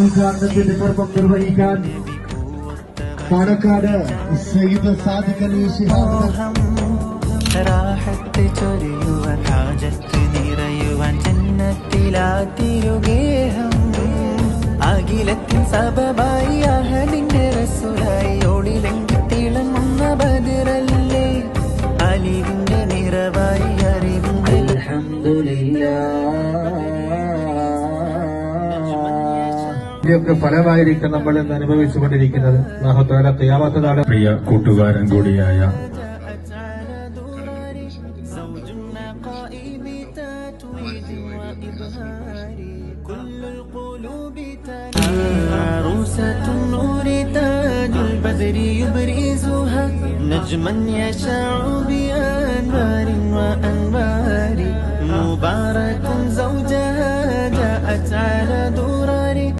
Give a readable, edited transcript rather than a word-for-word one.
ഉദ്ഘാടനത്തിന്റെ കർമ്മം നിർവഹിക്കാൻ പാണക്കാട് സയ്യിദ് സാദിഖ് അലി ശിഹാബ് റാഹത്ത് ചൊരിയുവാൻ ഹാജത്ത് നിറയുവാൻ ജന്നത്തിലാത്തിരുഗേഹം അഖിലത്തിൻ സബബായി അഹദിന്റെ റസൂലായി ഓടിലെങ്കി തിളങ്ങുന്ന ബദറല്ലേ അലിവിന്റെ നിറവായി അറിവിന്റെ ഇതിന്റെയൊക്കെ ഫലമായിരിക്കും നമ്മൾ ഇന്ന് അനുഭവിച്ചുകൊണ്ടിരിക്കുന്നത്. അല്ലാഹുതആല ഖിയാമത്ത് നാൾ പ്രിയ കൂട്ടുകാരൻ കൂടിയായ عروسة النور تاج البدر يبرزها نجما يشع بها